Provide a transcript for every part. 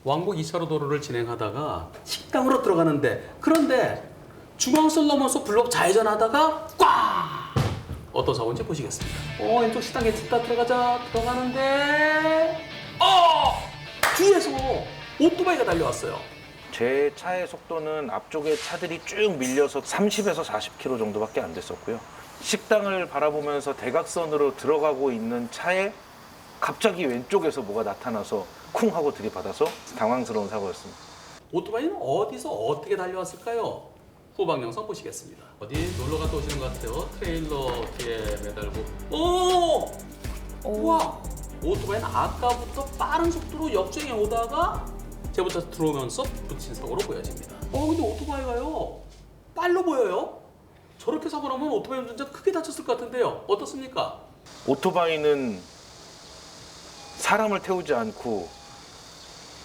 왕복 2차로 도로를 진행하다가 식당으로 들어가는데 그런데 중앙선 넘어서 블록 좌회전하다가 꽉! 어떤 사고인지 보시겠습니다. 왼쪽 식당에 다 들어가는데 뒤에서 오토바이가 달려왔어요. 제 차의 속도는 앞쪽에 차들이 쭉 밀려서 30에서 40km 정도밖에 안 됐었고요. 식당을 바라보면서 대각선으로 들어가고 있는 차에 갑자기 왼쪽에서 뭐가 나타나서 쿵 하고 들이받아서 당황스러운 사고였습니다. 오토바이는 어디서 어떻게 달려왔을까요? 후방 영상 보시겠습니다. 어디 놀러 갔다 오시는 것 같아요. 트레일러 뒤에 매달고 우와! 오토바이는 아까부터 빠른 속도로 역주행해 오다가 제보차 들어오면서 부딪힌 사고로 보여집니다. 근데 오토바이가요 빨로 보여요. 저렇게 사고 나면 오토바이 운전자 크게 다쳤을 것 같은데요. 어떻습니까? 오토바이는 사람을 태우지 않고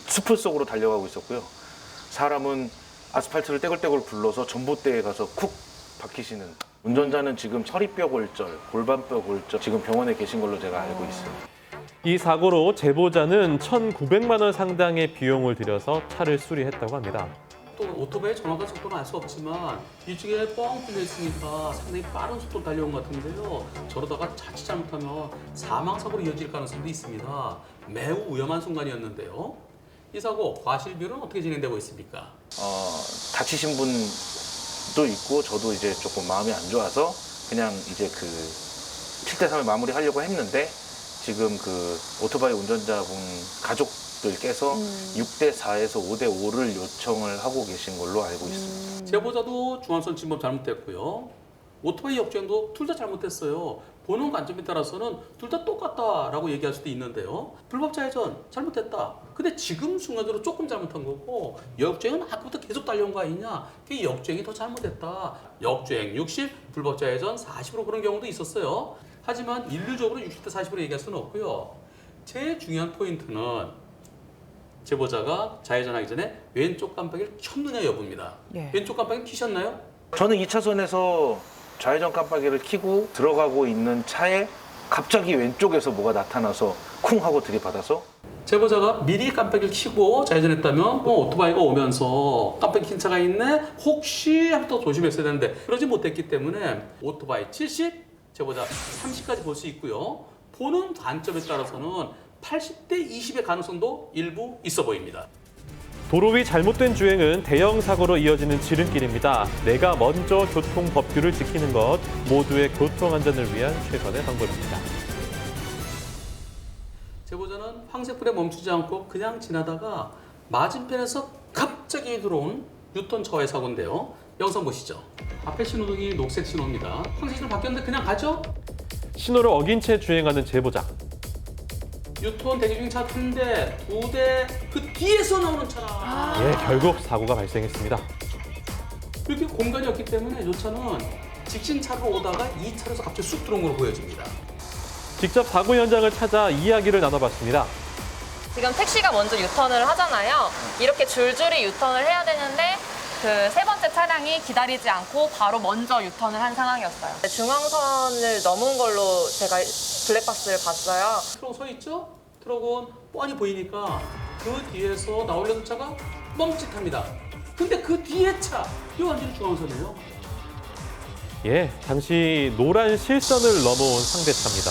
숲을 속으로 달려가고 있었고요. 사람은 아스팔트를 떼굴떼굴 굴러서 전봇대에 가서 쿡 박히시는. 운전자는 지금 허리뼈 골절, 골반뼈 골절, 지금 병원에 계신 걸로 제가 알고 있습니다. 이 사고로 제보자는 1,900만 원 상당의 비용을 들여서 차를 수리했다고 합니다. 또 오토바이의 정확한 속도는 알 수 없지만 뒤쪽에 뻥 뚫려 있으니까 상당히 빠른 속도로 달려온 것 같은데요. 저러다가 자칫 잘못하면 사망사고로 이어질 가능성도 있습니다. 매우 위험한 순간이었는데요. 이 사고 과실 비율은 어떻게 진행되고 있습니까? 다치신 분도 있고 저도 이제 조금 마음이 안 좋아서 그냥 이제 그 7대3을 마무리하려고 했는데 지금 그 오토바이 운전자분 가족들께서 6대4에서 5대5를 요청을 하고 계신 걸로 알고 있습니다. 제보자도 중앙선 침범 잘못됐고요. 오토바이 역주행도 둘 다 잘못됐어요. 보는 관점에 따라서는 둘 다 똑같다라고 얘기할 수도 있는데요. 불법 좌회전 잘못됐다. 근데 지금 순간적으로 조금 잘못한 거고 역주행은 아까부터 계속 달려온 거 아니냐. 그게 역주행이 더 잘못됐다. 역주행 60, 불법 좌회전 40으로 그런 경우도 있었어요. 하지만 인류적으로 60대 40으로 얘기할 수는 없고요. 제일 중요한 포인트는 제보자가 좌회전하기 전에 왼쪽 깜빡이를 켰느냐 여부입니다. 왼쪽 깜빡이 켜셨나요? 저는 2차선에서 좌회전 깜빡이를 켜고 들어가고 있는 차에 갑자기 왼쪽에서 뭐가 나타나서 쿵 하고 들이받아서 제보자가 미리 깜빡이를 켜고 좌회전했다면 오토바이가 오면서 깜빡이 킨 차가 있네? 혹시 하면 더 조심했어야 되는데 그러지 못했기 때문에 오토바이 70, 제보자 30까지 볼 수 있고요. 보는 관점에 따라서는 80대 20의 가능성도 일부 있어 보입니다. 도로 위 잘못된 주행은 대형 사고로 이어지는 지름길입니다. 내가 먼저 교통 법규를 지키는 것, 모두의 교통 안전을 위한 최선의 방법입니다. 제보자는 황색불에 멈추지 않고 그냥 지나다가 맞은편에서 갑자기 들어온 유턴 저하의 사고인데요. 영상 보시죠. 앞에 신호등이 녹색 신호입니다. 황색 신호 바뀌었는데 그냥 가죠? 신호를 어긴 채 주행하는 제보자. 유턴 대기 중인 차 한 대, 두 대, 그 뒤에서 나오는 차라. 결국 사고가 발생했습니다. 이렇게 공간이 없기 때문에 이 차는 직진차로 오다가 2차로에서 갑자기 쑥 들어온 걸로 보여집니다. 직접 사고 현장을 찾아 이야기를 나눠봤습니다. 지금 택시가 먼저 유턴을 하잖아요. 이렇게 줄줄이 유턴을 해야 되는데 그 세 번째 차량이 기다리지 않고 바로 먼저 유턴을 한 상황이었어요. 중앙선을 넘은 걸로 제가 블랙박스를 봤어요. 트럭 서 있죠? 트럭은 뻔히 보이니까 그 뒤에서 나오려는 차가 멈칫합니다. 근데 그 뒤에 차, 이거 완전히 중앙선이에요. 당시 노란 실선을 넘어온 상대차입니다.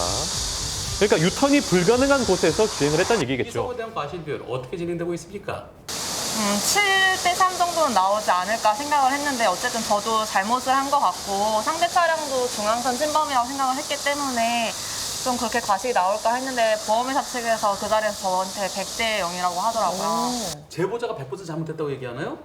그러니까 유턴이 불가능한 곳에서 주행을 했다는 이 얘기겠죠. 사고에 대한 과실 비율 어떻게 진행되고 있습니까? 7대 3 정도는 나오지 않을까 생각을 했는데 어쨌든 저도 잘못을 한 것 같고 상대 차량도 중앙선 침범이라고 생각을 했기 때문에 좀 그렇게 과실이 나올까 했는데 보험회사 측에서 그 자리에서 저한테 100대 0이라고 하더라고요. 제보자가 100% 잘못했다고 얘기하나요?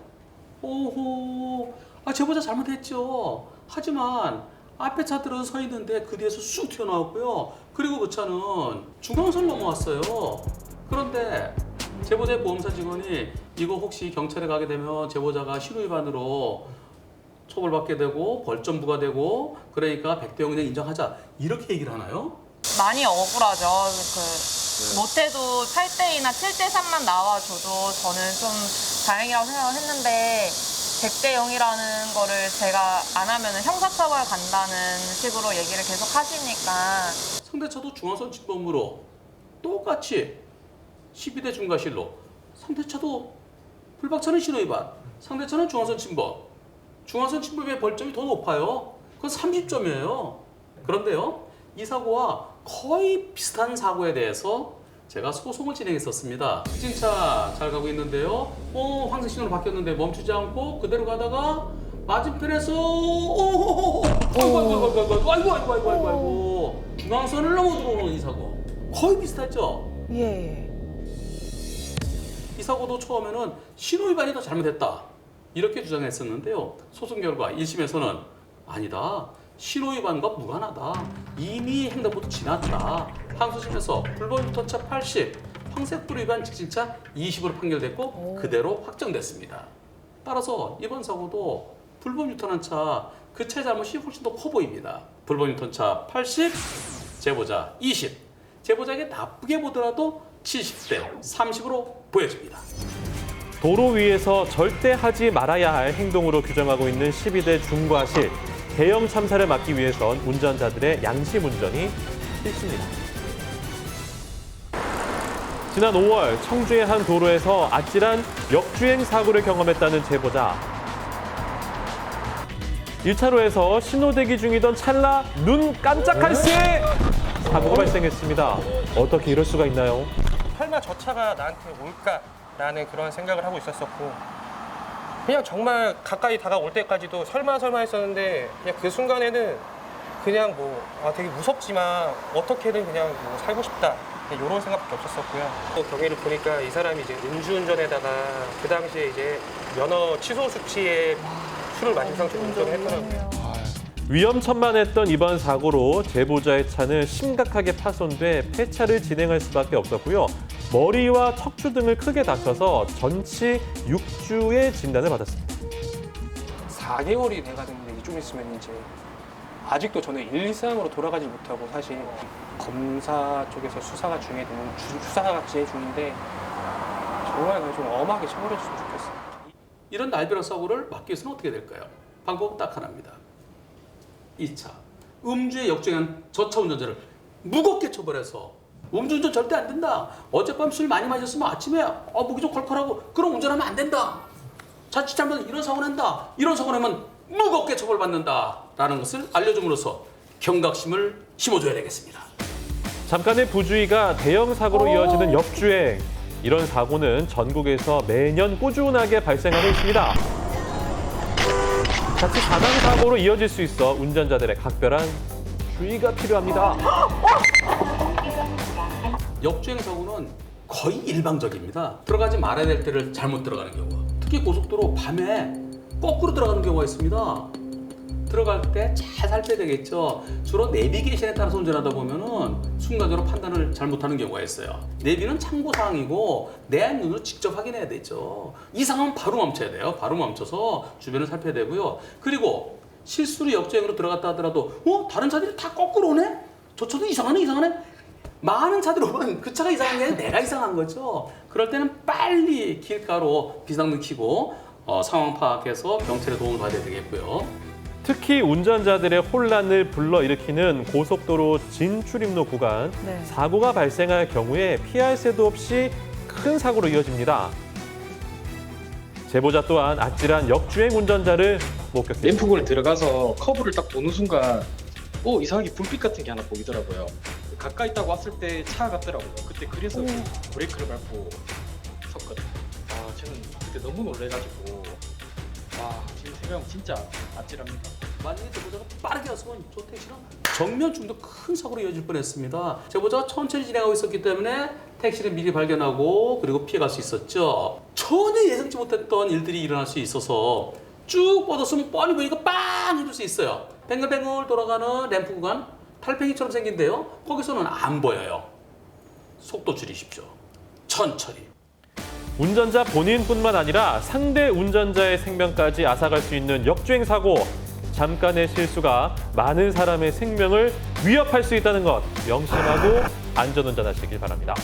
오호, 제보자 잘못했죠. 하지만 앞에 차들은 서 있는데 그 뒤에서 쑥 튀어나왔고요. 그리고 그 차는 중앙선 넘어왔어요. 그런데 제보자의 보험사 직원이 이거 혹시 경찰에 가게 되면 제보자가 신호 위반으로 처벌받게 되고 벌점 부과되고 그러니까 100대 0 그냥 인정하자 이렇게 얘기를 하나요? 많이 억울하죠. 못해도 8대2나 7대 3만 나와줘도 저는 좀 다행이라고 생각을 했는데 100대 0이라는 거를 제가 안 하면 형사처벌 간다는 식으로 얘기를 계속 하시니까 상대차도 중앙선 침범으로 똑같이 12대 중과실로 상대차도 불박차는 신호위반, 상대차는 중앙선 침범. 중앙선 침범의 벌점이 더 높아요. 그건 30점이에요. 그런데요, 이 사고와 거의 비슷한 사고에 대해서 제가 소송을 진행했었습니다. 직진차 잘 가고 있는데요. 황색 신호로 바뀌었는데 멈추지 않고 그대로 가다가 맞은편에서 아이고 중앙선을 넘어 들어오는 이 사고 거의 비슷하죠? 예. 이 사고도 처음에는 신호위반이 더 잘못했다 이렇게 주장했었는데요. 소송 결과 1심에서는 아니다. 신호위반과 무관하다. 이미 횡단보도 지났다. 항소심에서 불법 유턴차 80, 황색불 위반 직진차 20으로 판결됐고 그대로 확정됐습니다. 따라서 이번 사고도 불법 유턴한 차, 그 차의 잘못이 훨씬 더 커 보입니다. 불법 유턴차 80, 제보자 20. 제보자에게 나쁘게 보더라도 70대 30으로 보여집니다. 도로 위에서 절대 하지 말아야 할 행동으로 규정하고 있는 12대 중과실. 대형 참사를 막기 위해선 운전자들의 양심 운전이 필수입니다. 지난 5월 청주의 한 도로에서 아찔한 역주행 사고를 경험했다는 제보자. 1차로에서 신호대기 중이던 찰나 눈 깜짝할 새 사고가 발생했습니다. 어떻게 이럴 수가 있나요? 설마 저 차가 나한테 올까라는 그런 생각을 하고 있었었고 그냥 정말 가까이 다가올 때까지도 설마 했었는데 그냥 그 순간에는 그냥 되게 무섭지만 어떻게든 그냥 살고 싶다 이런 생각밖에 없었었고요. 또 경위를 보니까 이 사람이 이제 음주운전에다가 그 당시에 이제 면허 취소 수치에 술을 마신 상태로 운전을 했더라고요. 위험천만했던 이번 사고로 제보자의 차는 심각하게 파손돼 폐차를 진행할 수밖에 없었고요. 머리와 척추 등을 크게 다쳐서 전치 6주의 진단을 받았습니다. 4개월이 돼가는데 좀 있으면 이제 아직도 저는 일상으로 돌아가지 못하고 사실 검사 쪽에서 수사가 진행 중인데 정말 좀 엄하게 처벌해줬으면 좋겠어요. 이런 날벼락 사고를 막기 위해서는 어떻게 될까요? 방법은 딱 하나입니다. 2차, 음주에 역주행한 저차 운전자를 무겁게 처벌해서 음주운전 절대 안 된다. 어젯밤 술 많이 마셨으면 아침에 목이 좀 컬컬하고 그럼 운전하면 안 된다. 자칫 잘못하면 이런 사고 낸다. 이런 사고 내면 무겁게 처벌받는다. 라는 것을 알려줌으로써 경각심을 심어줘야 되겠습니다. 잠깐의 부주의가 대형 사고로 이어지는 역주행. 이런 사고는 전국에서 매년 꾸준하게 발생하고 있습니다. 자칫 사망 사고로 이어질 수 있어 운전자들의 각별한 주의가 필요합니다. 역주행 사고는 거의 일방적입니다. 들어가지 말아야 될 때를 잘못 들어가는 경우, 특히 고속도로 밤에 거꾸로 들어가는 경우가 있습니다. 들어갈 때 잘 살펴야 되겠죠. 주로 내비게이션에 따라서 운전하다 보면은 순간적으로 판단을 잘못하는 경우가 있어요. 내비는 참고사항이고 내 눈으로 직접 확인해야 되죠. 이상하면 바로 멈춰야 돼요. 바로 멈춰서 주변을 살펴야 되고요. 그리고 실수로 역주행으로 들어갔다 하더라도 다른 차들이 다 거꾸로 오네? 저 차도 이상하네? 많은 차들이 오면 그 차가 이상한 게 아니라 내가 이상한 거죠. 그럴 때는 빨리 길가로 비상등 켜고 상황 파악해서 경찰의 도움을 받아야 되겠고요. 특히 운전자들의 혼란을 불러일으키는 고속도로 진출입로 구간, 네. 사고가 발생할 경우에 피할 새도 없이 큰 사고로 이어집니다. 제보자 또한 아찔한 역주행 운전자를 목격했습니다. 램프군에 들어가서 커브를 딱 보는 순간 이상하게 불빛 같은 게 하나 보이더라고요. 가까이 딱 왔을 때 차 같더라고요. 그때 그래서 브레이크를 밟고 섰거든요. 저는 그때 너무 놀래가지고 지금 생각하면 진짜 아찔합니다. 만약에 제보자가 빠르게 왔으면 저 택시는 정면 충돌 큰 사고로 이어질 뻔했습니다. 제보자가 천천히 진행하고 있었기 때문에 택시를 미리 발견하고 그리고 피해갈 수 있었죠. 전혀 예상치 못했던 일들이 일어날 수 있어서 쭉 뻗었으면 뻔히 보니까 빵 해줄 수 있어요. 뱅글뱅글 돌아가는 램프 구간 달팽이처럼 생긴데요. 거기서는 안 보여요. 속도 줄이십시오. 천천히. 운전자 본인뿐만 아니라 상대 운전자의 생명까지 앗아갈 수 있는 역주행 사고. 잠깐의 실수가 많은 사람의 생명을 위협할 수 있다는 것 명심하고 안전운전하시길 바랍니다.